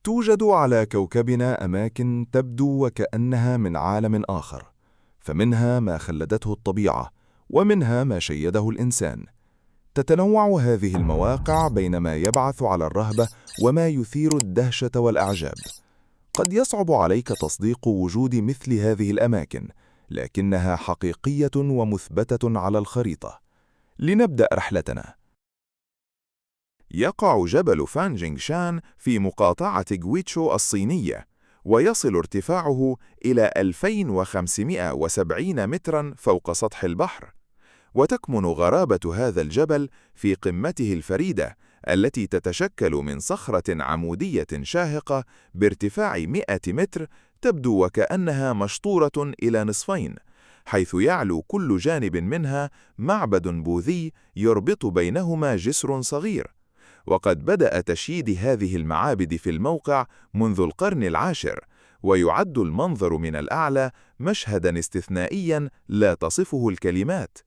توجد على كوكبنا أماكن تبدو وكأنها من عالم آخر، فمنها ما خلدته الطبيعة، ومنها ما شيده الإنسان. تتنوع هذه المواقع بين ما يبعث على الرهبة وما يثير الدهشة والإعجاب. قد يصعب عليك تصديق وجود مثل هذه الأماكن، لكنها حقيقية ومثبتة على الخريطة. لنبدأ رحلتنا. يقع جبل فانجينغشان في مقاطعة غويتشو الصينية، ويصل ارتفاعه إلى 2570 متراً فوق سطح البحر. وتكمن غرابة هذا الجبل في قمته الفريدة التي تتشكل من صخرة عمودية شاهقة بارتفاع 100 متر، تبدو وكأنها مشطورة إلى نصفين، حيث يعلو كل جانب منها معبد بوذي يربط بينهما جسر صغير. وقد بدأ تشييد هذه المعابد في الموقع منذ القرن العاشر، ويعد المنظر من الأعلى مشهداً استثنائياً لا تصفه الكلمات.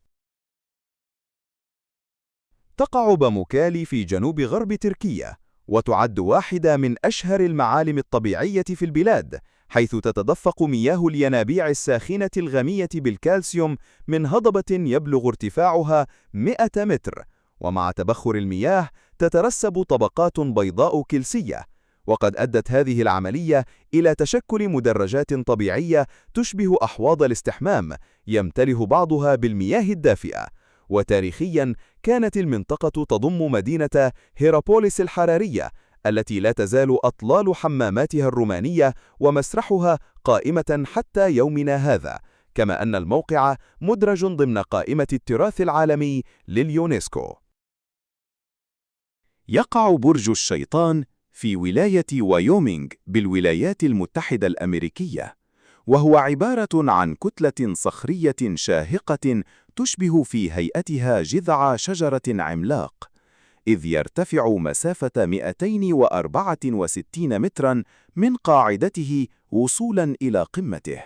تقع باموكالي في جنوب غرب تركيا، وتعد واحدة من أشهر المعالم الطبيعية في البلاد، حيث تتدفق مياه الينابيع الساخنة الغنية بالكالسيوم من هضبة يبلغ ارتفاعها 100 متر، ومع تبخر المياه تترسب طبقات بيضاء كلسية. وقد أدت هذه العملية إلى تشكل مدرجات طبيعية تشبه أحواض الاستحمام، يمتلئ بعضها بالمياه الدافئة. وتاريخياً كانت المنطقة تضم مدينة هيرابوليس الحرارية، التي لا تزال أطلال حماماتها الرومانية ومسرحها قائمة حتى يومنا هذا، كما أن الموقع مدرج ضمن قائمة التراث العالمي لليونسكو. يقع برج الشيطان في ولاية وايومينغ بالولايات المتحدة الأمريكية، وهو عبارة عن كتلة صخرية شاهقة تشبه في هيئتها جذع شجرة عملاق، إذ يرتفع مسافة 264 متراً من قاعدته وصولاً إلى قمته.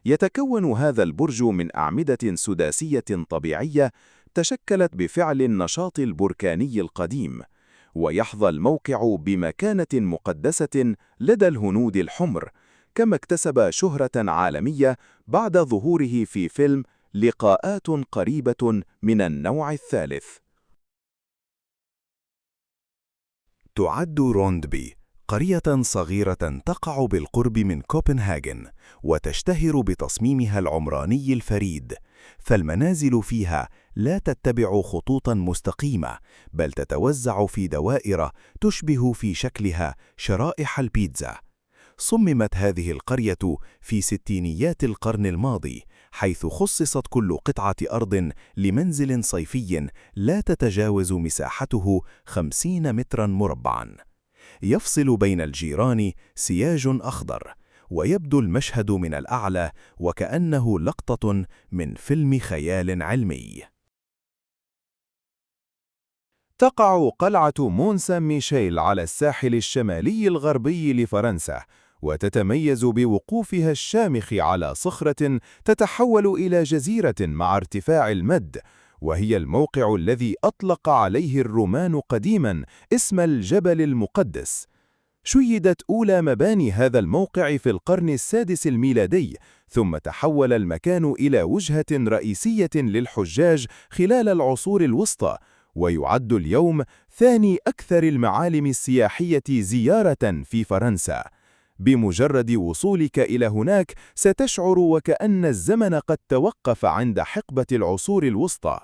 يتكون هذا البرج من أعمدة سداسية طبيعية تشكلت بفعل النشاط البركاني القديم، ويحظى الموقع بمكانة مقدسة لدى الهنود الحمر، كما اكتسب شهرة عالمية بعد ظهوره في فيلم لقاءات قريبة من النوع الثالث. تعد روندبي قرية صغيرة تقع بالقرب من كوبنهاجن، وتشتهر بتصميمها العمراني الفريد، فالمنازل فيها لا تتبع خطوطاً مستقيمة، بل تتوزع في دوائر تشبه في شكلها شرائح البيتزا. صممت هذه القرية في ستينيات القرن الماضي، حيث خصصت كل قطعة أرض لمنزل صيفي لا تتجاوز مساحته 50 متراً مربعاً. يفصل بين الجيران سياج أخضر، ويبدو المشهد من الأعلى وكأنه لقطة من فيلم خيال علمي. تقع قلعة مون سان ميشيل على الساحل الشمالي الغربي لفرنسا، وتتميز بوقوفها الشامخ على صخرة تتحول إلى جزيرة مع ارتفاع المد، وهي الموقع الذي أطلق عليه الرومان قديماً اسم الجبل المقدس. شيدت أولى مباني هذا الموقع في القرن السادس الميلادي، ثم تحول المكان إلى وجهة رئيسية للحجاج خلال العصور الوسطى، ويعد اليوم ثاني أكثر المعالم السياحية زيارة في فرنسا. بمجرد وصولك إلى هناك ستشعر وكأن الزمن قد توقف عند حقبة العصور الوسطى.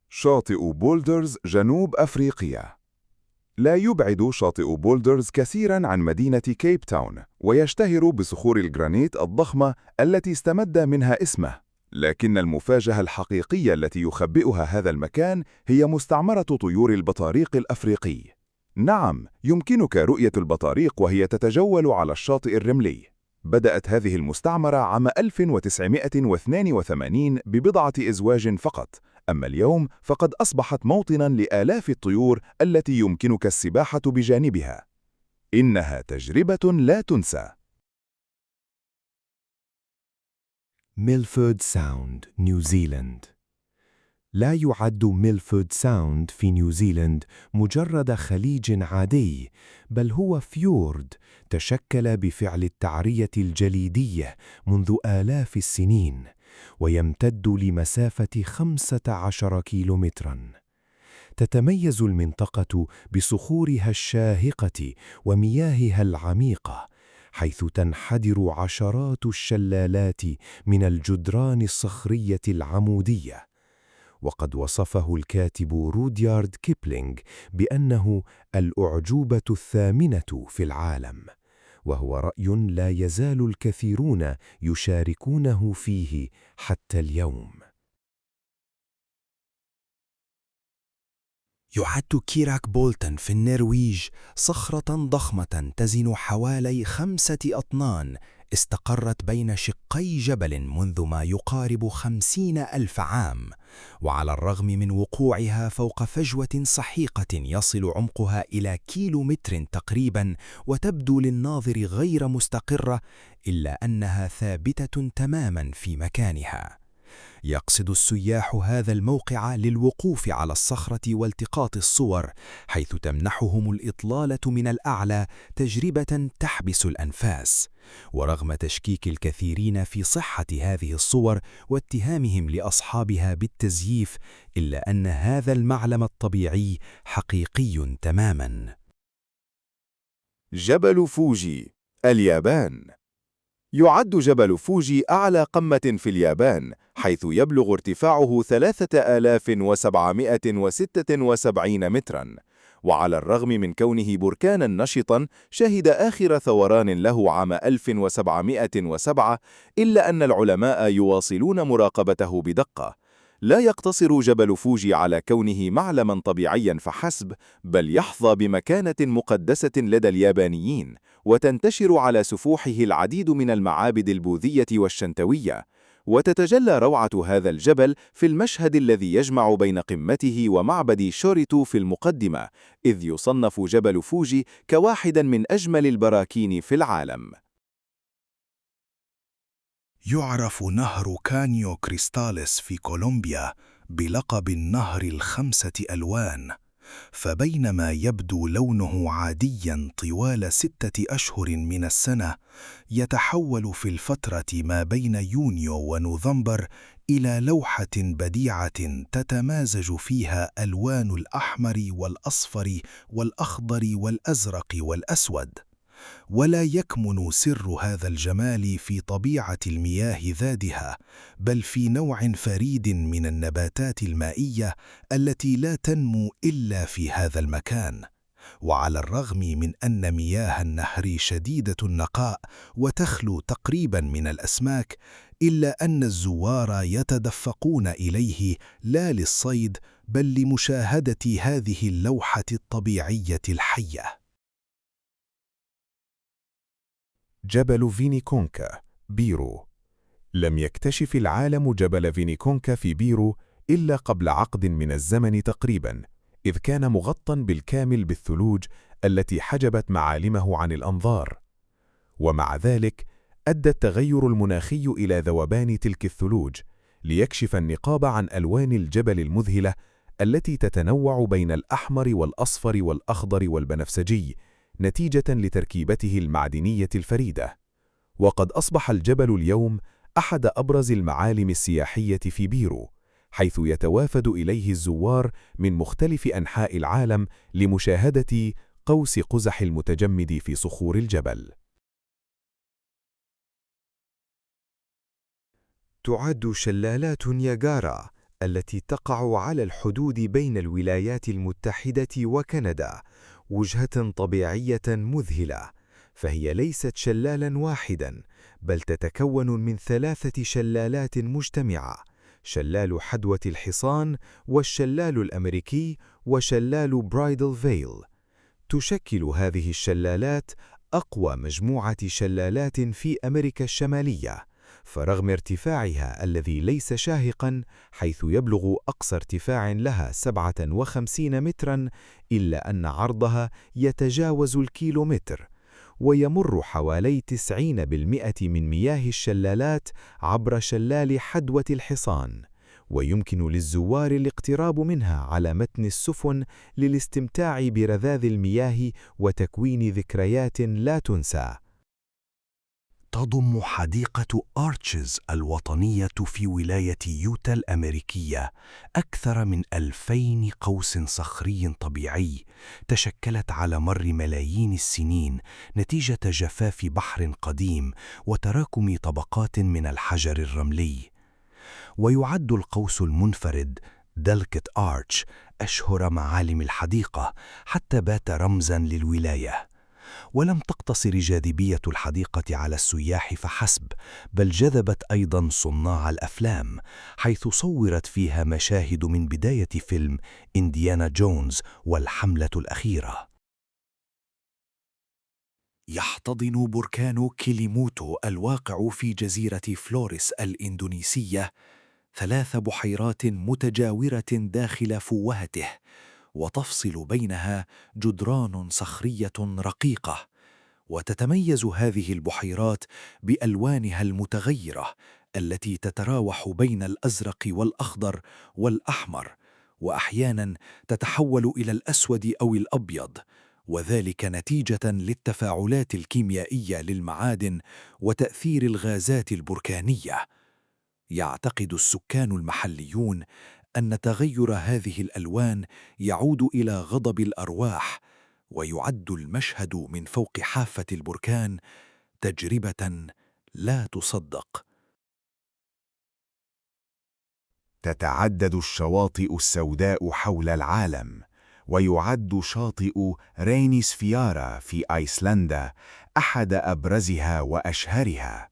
شاطئ بولدرز جنوب أفريقيا. لا يبعد شاطئ بولدرز كثيراً عن مدينة كيب تاون، ويشتهر بصخور الجرانيت الضخمة التي استمد منها اسمه. لكن المفاجأة الحقيقية التي يخبئها هذا المكان هي مستعمرة طيور البطاريق الأفريقي. نعم، يمكنك رؤية البطاريق وهي تتجول على الشاطئ الرملي. بدأت هذه المستعمرة عام 1982 ببضعة أزواج فقط، أما اليوم فقد أصبحت موطناً لآلاف الطيور التي يمكنك السباحة بجانبها. إنها تجربة لا تنسى. ميلفورد ساوند، نيوزيلاند. لا يعد ميلفورد ساوند في نيوزيلند مجرد خليج عادي، بل هو فيورد تشكل بفعل التعرية الجليدية منذ آلاف السنين، ويمتد لمسافة 15 كيلومتراً. تتميز المنطقة بصخورها الشاهقة ومياهها العميقة، حيث تنحدر عشرات الشلالات من الجدران الصخرية العمودية. وقد وصفه الكاتب روديارد كيبلينغ بأنه الأعجوبة الثامنة في العالم، وهو رأي لا يزال الكثيرون يشاركونه فيه حتى اليوم. يعد كيراك بولتن في النرويج صخرة ضخمة تزن حوالي 5 أطنان، استقرت بين شقي جبل منذ ما يقارب 50,000 عام، وعلى الرغم من وقوعها فوق فجوة سحيقة يصل عمقها إلى كيلومتر تقريبا وتبدو للناظر غير مستقرة، إلا أنها ثابتة تماما في مكانها. يقصد السياح هذا الموقع للوقوف على الصخرة والتقاط الصور، حيث تمنحهم الإطلالة من الأعلى تجربة تحبس الأنفاس. ورغم تشكيك الكثيرين في صحة هذه الصور واتهامهم لأصحابها بالتزييف، إلا أن هذا المعلم الطبيعي حقيقي تماماً. جبل فوجي، اليابان. يعد جبل فوجي أعلى قمة في اليابان، حيث يبلغ ارتفاعه 3776 متراً. وعلى الرغم من كونه بركاناً نشطاً شهد آخر ثوران له عام 1707، إلا أن العلماء يواصلون مراقبته بدقة. لا يقتصر جبل فوجي على كونه معلماً طبيعياً فحسب، بل يحظى بمكانة مقدسة لدى اليابانيين، وتنتشر على سفوحه العديد من المعابد البوذية والشنتوية. وتتجلى روعة هذا الجبل في المشهد الذي يجمع بين قمته ومعبد شوريتو في المقدمة، إذ يصنف جبل فوجي كواحدا من أجمل البراكين في العالم. يعرف نهر كانيو كريستاليس في كولومبيا بلقب النهر الخمسة ألوان، فبينما يبدو لونه عادياً طوال 6 أشهر من السنة، يتحول في الفترة ما بين يونيو ونوفمبر إلى لوحة بديعة تتمازج فيها ألوان الأحمر والأصفر والأخضر والأزرق والأسود. ولا يكمن سر هذا الجمال في طبيعة المياه ذاتها، بل في نوع فريد من النباتات المائية التي لا تنمو إلا في هذا المكان. وعلى الرغم من أن مياه النهر شديدة النقاء وتخلو تقريبا من الأسماك، إلا أن الزوار يتدفقون إليه لا للصيد، بل لمشاهدة هذه اللوحة الطبيعية الحية. جبل فينيكونكا، بيرو. لم يكتشف العالم جبل فينيكونكا في بيرو إلا قبل عقد من الزمن تقريباً، إذ كان مغطى بالكامل بالثلوج التي حجبت معالمه عن الأنظار. ومع ذلك أدى التغير المناخي إلى ذوبان تلك الثلوج، ليكشف النقاب عن ألوان الجبل المذهلة التي تتنوع بين الأحمر والأصفر والأخضر والبنفسجي، نتيجة لتركيبته المعدنية الفريدة. وقد أصبح الجبل اليوم أحد أبرز المعالم السياحية في بيرو، حيث يتوافد إليه الزوار من مختلف أنحاء العالم لمشاهدة قوس قزح المتجمد في صخور الجبل. تعد شلالات نياجارا التي تقع على الحدود بين الولايات المتحدة وكندا وجهة طبيعية مذهلة، فهي ليست شلالاً واحداً، بل تتكون من 3 شلالات مجتمعة: شلال حدوة الحصان، والشلال الأمريكي، وشلال برايدل فيل. تشكل هذه الشلالات أقوى مجموعة شلالات في أمريكا الشمالية، فرغم ارتفاعها الذي ليس شاهقاً حيث يبلغ أقصى ارتفاع لها 57 متراً، إلا أن عرضها يتجاوز الكيلومتر، ويمر حوالي 90% من مياه الشلالات عبر شلال حدوة الحصان، ويمكن للزوار الاقتراب منها على متن السفن للاستمتاع برذاذ المياه وتكوين ذكريات لا تنسى. تضم حديقة آرتشز الوطنية في ولاية يوتا الأمريكية أكثر من 2000 قوس صخري طبيعي تشكلت على مر ملايين السنين نتيجة جفاف بحر قديم وتراكم طبقات من الحجر الرملي. ويعد القوس المنفرد دلكت آرتش أشهر معالم الحديقة حتى بات رمزاً للولاية. ولم تقتصر جاذبية الحديقة على السياح فحسب، بل جذبت أيضاً صناع الأفلام، حيث صورت فيها مشاهد من بداية فيلم إنديانا جونز والحملة الأخيرة. يحتضن بركان كيليموتو الواقع في جزيرة فلوريس الإندونيسية 3 بحيرات متجاورة داخل فوهته، وتفصل بينها جدران صخرية رقيقة. وتتميز هذه البحيرات بألوانها المتغيرة التي تتراوح بين الأزرق والأخضر والأحمر، وأحياناً تتحول إلى الأسود أو الأبيض، وذلك نتيجة للتفاعلات الكيميائية للمعادن وتأثير الغازات البركانية. يعتقد السكان المحليون أن تغير هذه الألوان يعود إلى غضب الأرواح، ويعد المشهد من فوق حافة البركان تجربة لا تصدق. تتعدد الشواطئ السوداء حول العالم، ويعد شاطئ رينيسفيارا في أيسلندا أحد أبرزها وأشهرها.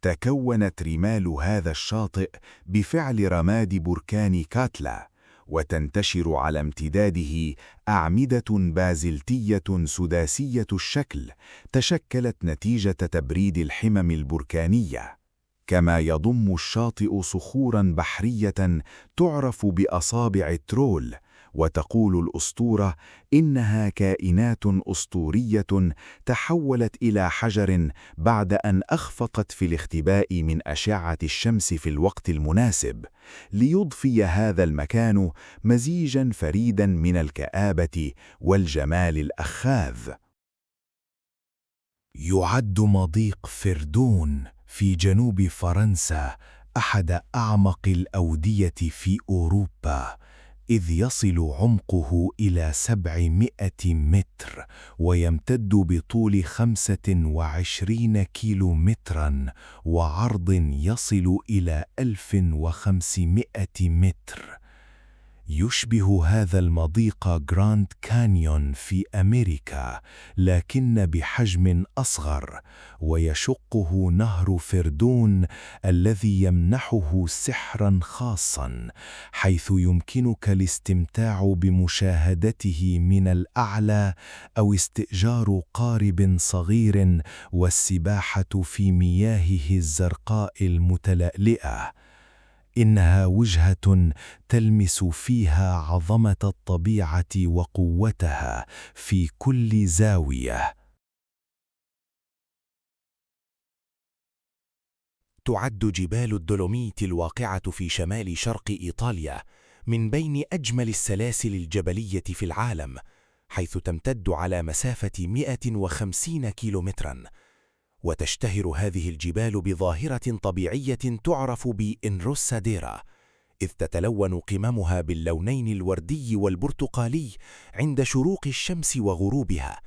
تكونت رمال هذا الشاطئ بفعل رماد بركان كاتلا، وتنتشر على امتداده أعمدة بازلتية سداسية الشكل تشكلت نتيجة تبريد الحمم البركانية. كما يضم الشاطئ صخوراً بحرية تعرف بأصابع الترول، وتقول الأسطورة إنها كائنات أسطورية تحولت إلى حجر بعد أن أخفقت في الاختباء من أشعة الشمس في الوقت المناسب، ليضفي هذا المكان مزيجاً فريداً من الكآبة والجمال الأخاذ. يعد مضيق فردون في جنوب فرنسا أحد أعمق الأودية في أوروبا، إذ يصل عمقه إلى 700 متر ويمتد بطول 25 كيلومتراً وعرض يصل إلى 1500 متر. يشبه هذا المضيق جراند كانيون في أمريكا، لكن بحجم أصغر، ويشقه نهر فردون الذي يمنحه سحراً خاصاً، حيث يمكنك الاستمتاع بمشاهدته من الأعلى أو استئجار قارب صغير والسباحة في مياهه الزرقاء المتلألئة. إنها وجهة تلمس فيها عظمة الطبيعة وقوتها في كل زاوية. تعد جبال الدولوميت الواقعة في شمال شرق إيطاليا من بين أجمل السلاسل الجبلية في العالم، حيث تمتد على مسافة 150 كيلومتراً. وتشتهر هذه الجبال بظاهرة طبيعية تعرف بإنروساديرا، إذ تتلون قممها باللونين الوردي والبرتقالي عند شروق الشمس وغروبها.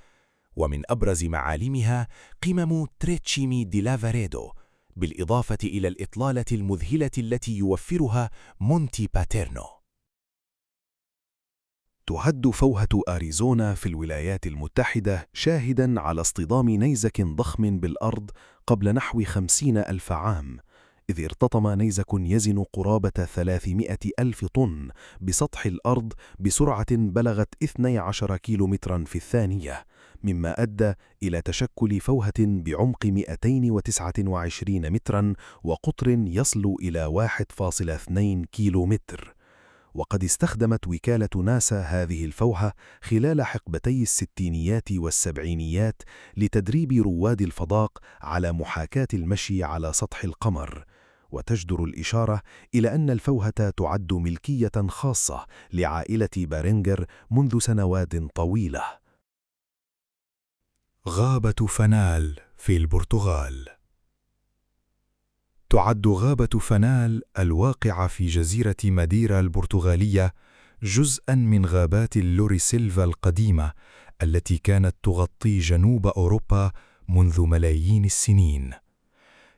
ومن أبرز معالمها قمم تريتشيمي دي لافاريدو، بالإضافة إلى الإطلالة المذهلة التي يوفرها مونتي باتيرنو. تعد فوهة أريزونا في الولايات المتحدة شاهداً على اصطدام نيزك ضخم بالأرض قبل نحو 50,000 عام، إذ ارتطم نيزك يزن قرابة 300,000 طن بسطح الأرض بسرعة بلغت 12 كيلومتراً في الثانية، مما أدى إلى تشكل فوهة بعمق 229 متراً وقطر يصل إلى 1.2 كيلومتر. وقد استخدمت وكالة ناسا هذه الفوهة خلال حقبتي الستينيات والسبعينيات لتدريب رواد الفضاء على محاكاة المشي على سطح القمر، وتجدر الإشارة إلى أن الفوهة تعد ملكية خاصة لعائلة بارينغر منذ سنوات طويلة. غابة فنال في البرتغال. تعد غابة فنال الواقعة في جزيرة ماديرا البرتغالية جزءاً من غابات اللوريسيلفا القديمة التي كانت تغطي جنوب أوروبا منذ ملايين السنين.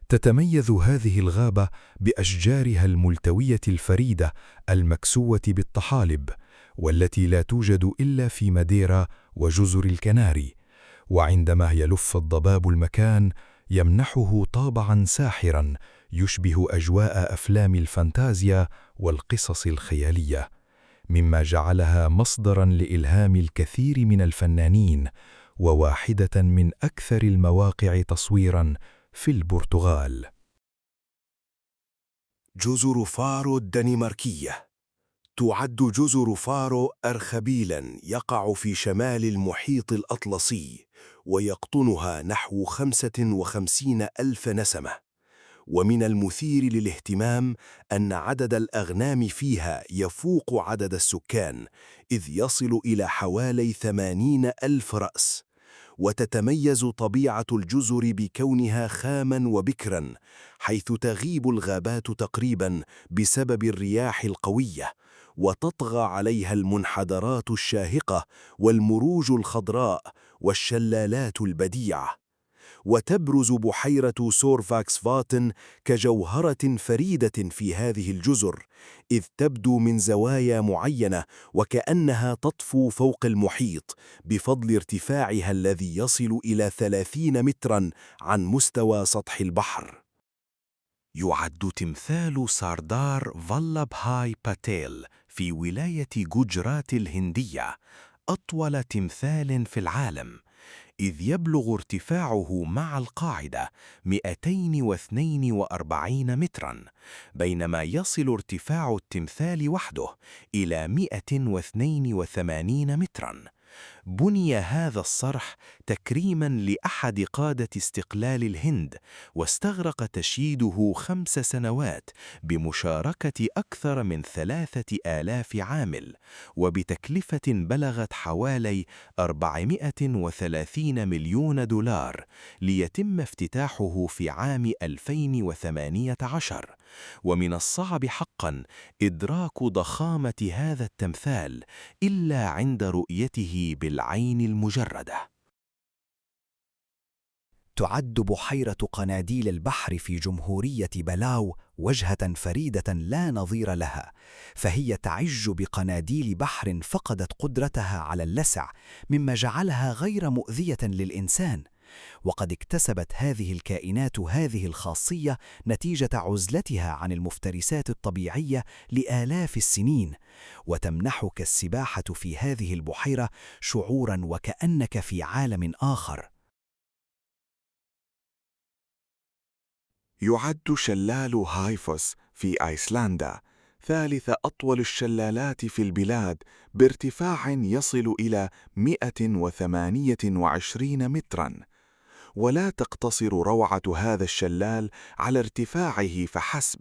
تتميز هذه الغابة بأشجارها الملتوية الفريدة المكسوة بالطحالب، والتي لا توجد إلا في ماديرا وجزر الكناري، وعندما يلف الضباب المكان يمنحه طابعاً ساحراً يشبه أجواء أفلام الفانتازيا والقصص الخيالية، مما جعلها مصدراً لإلهام الكثير من الفنانين وواحدة من أكثر المواقع تصويراً في البرتغال. جزر فارو الدنماركية. تعد جزر فارو أرخبيلاً يقع في شمال المحيط الأطلسي، ويقطنها نحو 55,000 نسمة. ومن المثير للاهتمام أن عدد الأغنام فيها يفوق عدد السكان، إذ يصل إلى حوالي 80,000 رأس. وتتميز طبيعة الجزر بكونها خاماً وبكراً، حيث تغيب الغابات تقريباً بسبب الرياح القوية، وتطغى عليها المنحدرات الشاهقة والمروج الخضراء والشلالات البديعة. وتبرز بحيرة سورفاكس فاتن كجوهرة فريدة في هذه الجزر، إذ تبدو من زوايا معينة وكأنها تطفو فوق المحيط بفضل ارتفاعها الذي يصل إلى 30 متراً عن مستوى سطح البحر. يعد تمثال ساردار فالاب هاي باتيل في ولاية جوجرات الهندية أطول تمثال في العالم، إذ يبلغ ارتفاعه مع القاعدة 242 متراً، بينما يصل ارتفاع التمثال وحده إلى 182 متراً. بني هذا الصرح تكريماً لأحد قادة استقلال الهند، واستغرق تشييده 5 سنوات بمشاركة أكثر من 3,000 عامل، وبتكلفة بلغت حوالي 430 مليون دولار، ليتم افتتاحه في عام 2018. ومن الصعب حقاً إدراك ضخامة هذا التمثال إلا عند رؤيته بالعين المجردة. تعد بحيرة قناديل البحر في جمهورية بلاو وجهة فريدة لا نظير لها، فهي تعج بقناديل بحر فقدت قدرتها على اللسع، مما جعلها غير مؤذية للإنسان. وقد اكتسبت هذه الكائنات هذه الخاصية نتيجة عزلتها عن المفترسات الطبيعية لآلاف السنين، وتمنحك السباحة في هذه البحيرة شعوراً وكأنك في عالم آخر. يعد شلال هايفوس في أيسلندا ثالث أطول الشلالات في البلاد بارتفاع يصل إلى 128 متراً. ولا تقتصر روعة هذا الشلال على ارتفاعه فحسب،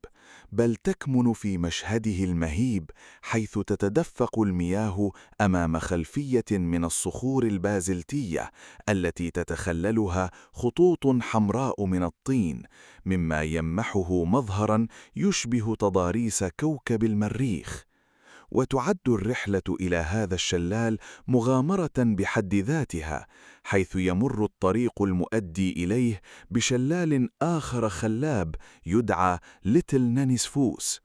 بل تكمن في مشهده المهيب، حيث تتدفق المياه أمام خلفية من الصخور البازلتية التي تتخللها خطوط حمراء من الطين، مما يمنحه مظهراً يشبه تضاريس كوكب المريخ. وتعد الرحلة إلى هذا الشلال مغامرة بحد ذاتها، حيث يمر الطريق المؤدي إليه بشلال آخر خلاب يدعى ليتل نانيسفوس.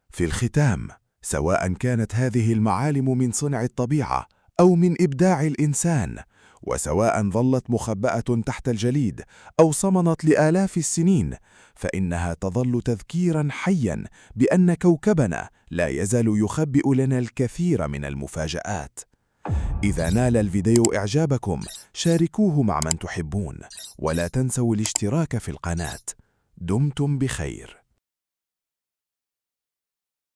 في الختام، سواء كانت هذه المعالم من صنع الطبيعة أو من إبداع الإنسان، وسواء ظلت مخبأة تحت الجليد أو صمنت لآلاف السنين، فإنها تظل تذكيراً حياً بأن كوكبنا لا يزال يخبئ لنا الكثير من المفاجآت. إذا نال الفيديو إعجابكم، شاركوه مع من تحبون، ولا تنسوا الاشتراك في القناة. دمتم بخير.